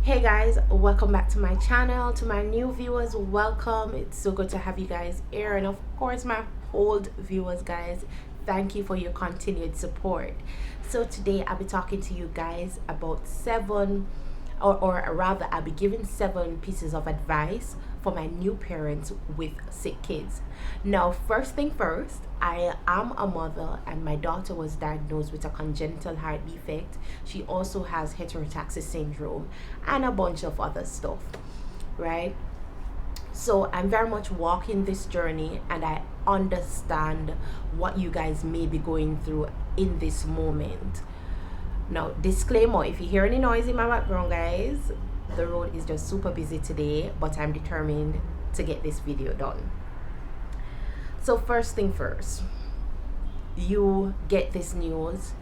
Hey guys, welcome back to my channel. To my new viewers, welcome. It's so good to have you guys here, and of course my old viewers, guys, thank you for your continued support. So today I'll be talking to you guys about seven, or rather I'll be giving 7 pieces of advice for my new parents with sick kids. Now, first thing first, I am a mother and my daughter was diagnosed with a congenital heart defect. She also has heterotaxis syndrome and a bunch of other stuff, right? So I'm very much walking this journey and I understand what you guys may be going through in this moment. Now, disclaimer, if you hear any noise in my background, guys, the road is just super busy today, but I'm determined to get this video done. So first thing first, you get this news,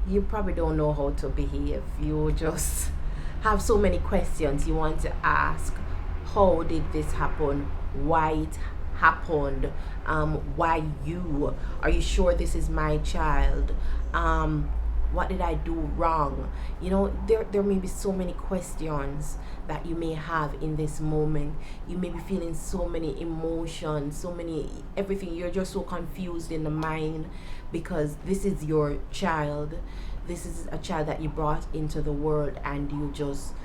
you probably don't know how to behave. You just have so many questions you want to ask. How did this happen? Why it happened? Why you? Are you sure this is my child? What did I do wrong? You know, there may be so many questions that you may have in this moment. You may be feeling so many emotions, so many everything. You're just so confused in the mind because this is your child. This is a child that you brought into the world, and you just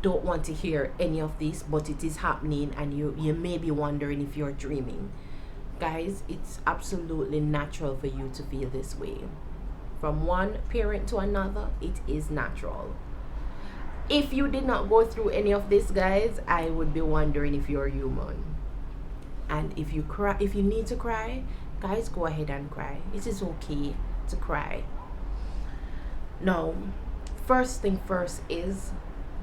don't want to hear any of this, but it is happening, and you may be wondering if you're dreaming. Guys, it's absolutely natural for you to feel this way. From one parent to another, it is natural. If you did not go through any of this, guys, I would be wondering if you're human. And if you cry, if you need to cry, guys, go ahead and cry. It is okay to cry. Now, first thing first is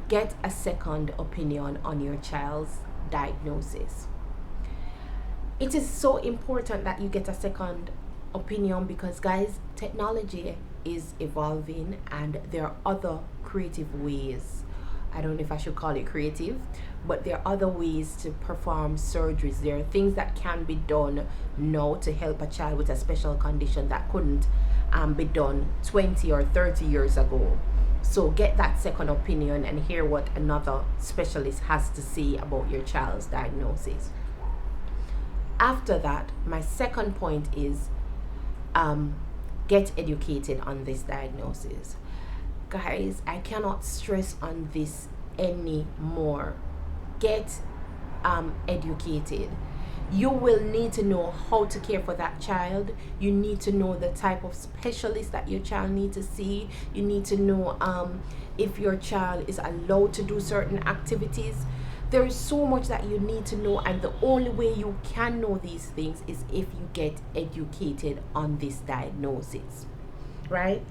get a second opinion on your child's diagnosis. It is so important that you get a second opinion because, guys, technology is evolving and there are other creative ways. I don't know if I should call it creative, but there are other ways to perform surgeries. There are things that can be done now to help a child with a special condition that couldn't be done 20 or 30 years ago. So get that second opinion and hear what another specialist has to say about your child's diagnosis. After that, my second point is get educated on this diagnosis. Guys, I cannot stress on this anymore. Get educated. You will need to know how to care for that child. You need to know the type of specialist that your child needs to see. You need to know if your child is allowed to do certain activities. There is so much that you need to know, and the only way you can know these things is if you get educated on this diagnosis, right?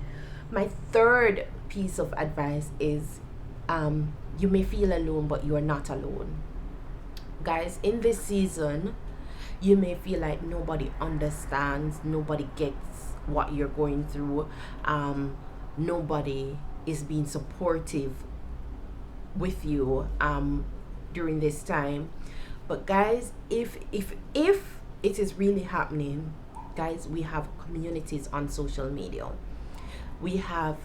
My third piece of advice is you may feel alone, but you are not alone. Guys, in this season, you may feel like nobody understands, nobody gets what you're going through, nobody is being supportive with you during this time. But guys, if it is really happening, guys, we have communities on social media. We have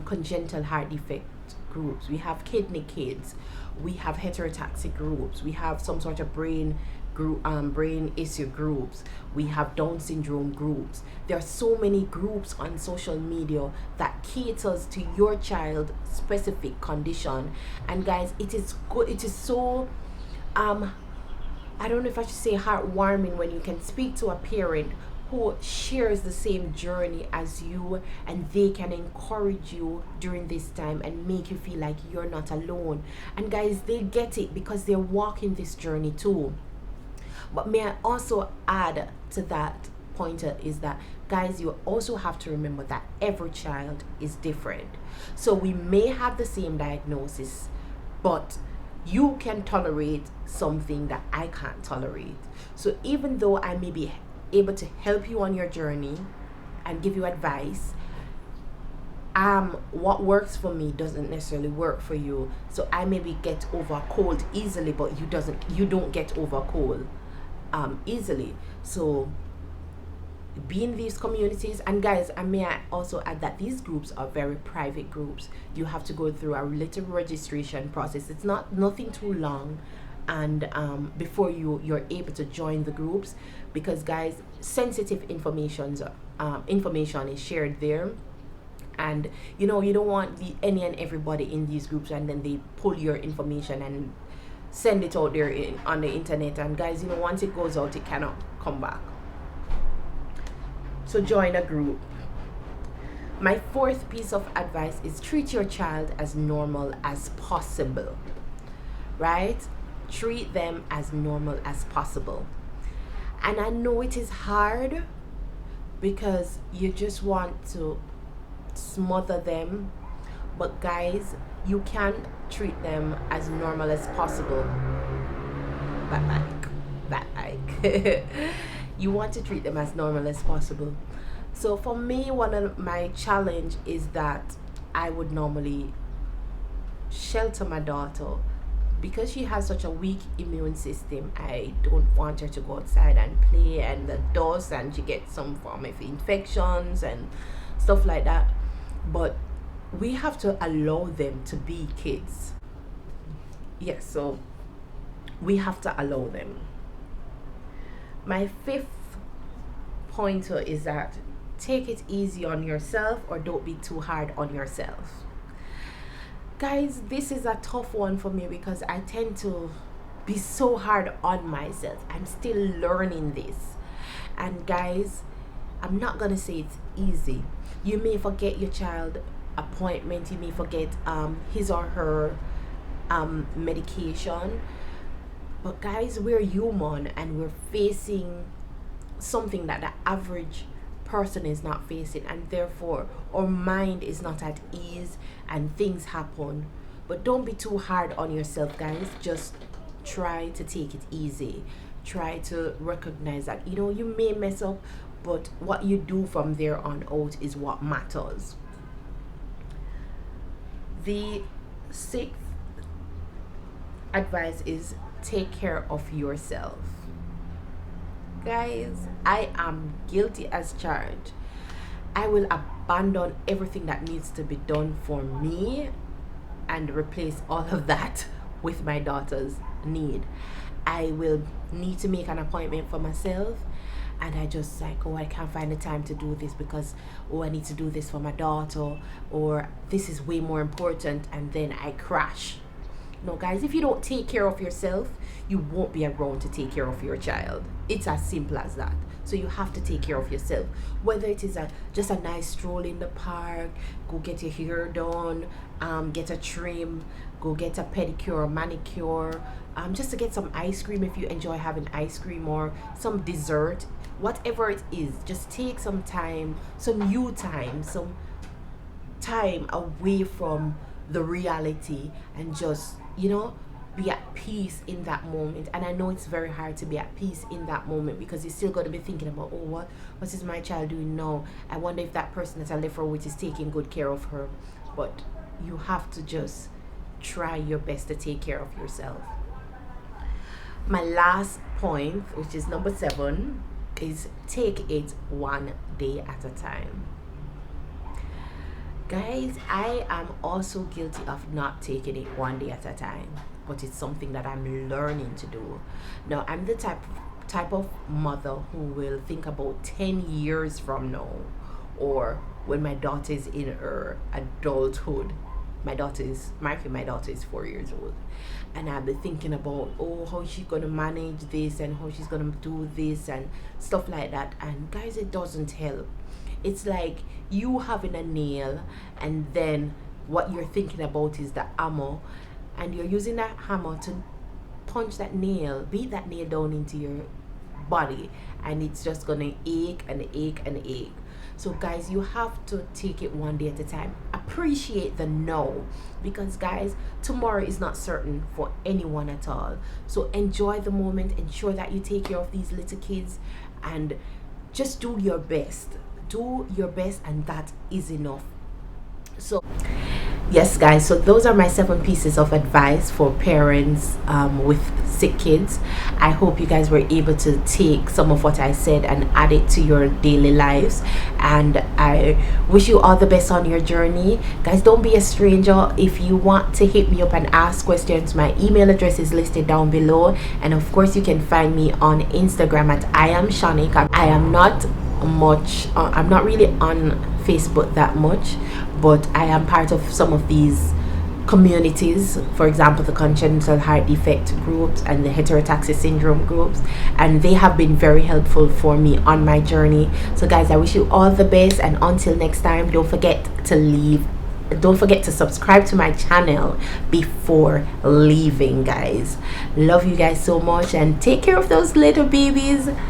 congenital heart defect groups, we have kidney kids, we have heterotaxic groups, we have some sort of brain group, brain issue groups, we have Down syndrome groups. There are so many groups on social media that caters to your child specific condition. And guys, it is good, it is so I don't know if I should say heartwarming when you can speak to a parent who shares the same journey as you, and they can encourage you during this time and make you feel like you're not alone. And guys, they get it because they're walking this journey too. But may I also add to that pointer is that, guys, you also have to remember that every child is different. So we may have the same diagnosis, but you can tolerate something that I can't tolerate. So even though I may be able to help you on your journey and give you advice, what works for me doesn't necessarily work for you. So I maybe get over a cold easily, but you don't get over a cold easily. So be in these communities. And guys, I may also add that these groups are very private groups. You have to go through a little registration process. It's not nothing too long, and before you're able to join the groups, because guys, sensitive information is shared there. And you know, you don't want any and everybody in these groups, and then they pull your information and send it out there on the internet. And guys, you know, once it goes out, it cannot come back. So join a group. My fourth piece of advice is treat your child as normal as possible. Right? Treat them as normal as possible. And I know it is hard because you just want to smother them, but guys, you can treat them as normal as possible. That like you want to treat them as normal as possible. So for me, one of my challenge is that I would normally shelter my daughter because she has such a weak immune system. I don't want her to go outside and play and the dust, and she gets some form of infections and stuff like that. But we have to allow them to be kids. Yes, so we have to allow them. My fifth pointer is that take it easy on yourself, or don't be too hard on yourself. Guys, this is a tough one for me because I tend to be so hard on myself. I'm still learning this. And guys, I'm not gonna say it's easy. You may forget your child appointment, you may forget his or her medication. But guys, we're human and we're facing something that the average person is not facing, and therefore our mind is not at ease and things happen. But don't be too hard on yourself, guys. Just try to take it easy. Try to recognize that, you know, you may mess up, but what you do from there on out is what matters. The sixth advice is take care of yourself. Guys, I am guilty as charged. I will abandon everything that needs to be done for me and replace all of that with my daughter's need. I will need to make an appointment for myself, and I just like, oh, I can't find the time to do this because, oh, I need to do this for my daughter, or this is way more important, and then I crash. No, guys, if you don't take care of yourself, you won't be around to take care of your child. It's as simple as that. So you have to take care of yourself. Whether it is just a nice stroll in the park, go get your hair done, get a trim, go get a pedicure or manicure, just to get some ice cream if you enjoy having ice cream, or some dessert, whatever it is. Just take some time, some time away from the reality, and just, you know, be at peace in that moment. And I know it's very hard to be at peace in that moment because you still got to be thinking about, oh, what is my child doing now? I wonder if that person that I left her with is taking good care of her. But you have to just try your best to take care of yourself. My last point, which is number 7, is take it one day at a time. Guys, I am also guilty of not taking it one day at a time, but it's something that I'm learning to do. Now, I'm the type of mother who will think about 10 years from now, or when my daughter is in her adulthood. My daughter is 4 years old, and I'll be thinking about, oh, how she's gonna manage this and how she's gonna do this and stuff like that. And guys, it doesn't help. It's like you having a nail, and then what you're thinking about is the hammer, and you're using that hammer to punch that nail, beat that nail down into your body, and it's just gonna ache and ache and ache. So guys, you have to take it one day at a time. Appreciate the now, because guys, tomorrow is not certain for anyone at all. So enjoy the moment, ensure that you take care of these little kids, and just do your best. Do your best, and that is enough. So Yes, guys, so those are my 7 pieces of advice for parents with sick kids. I hope you guys were able to take some of what I said and add it to your daily lives. And I wish you all the best on your journey. Guys, don't be a stranger. If you want to hit me up and ask questions, my email address is listed down below. And of course, you can find me on Instagram at I am Shanique. I am not much, I'm not really on Facebook that much, but I am part of some of these communities, for example the congenital heart defect groups and the heterotaxis syndrome groups, and they have been very helpful for me on my journey. So guys, I wish you all the best, and until next time, don't forget to subscribe to my channel before leaving, guys. Love you guys so much, and take care of those little babies.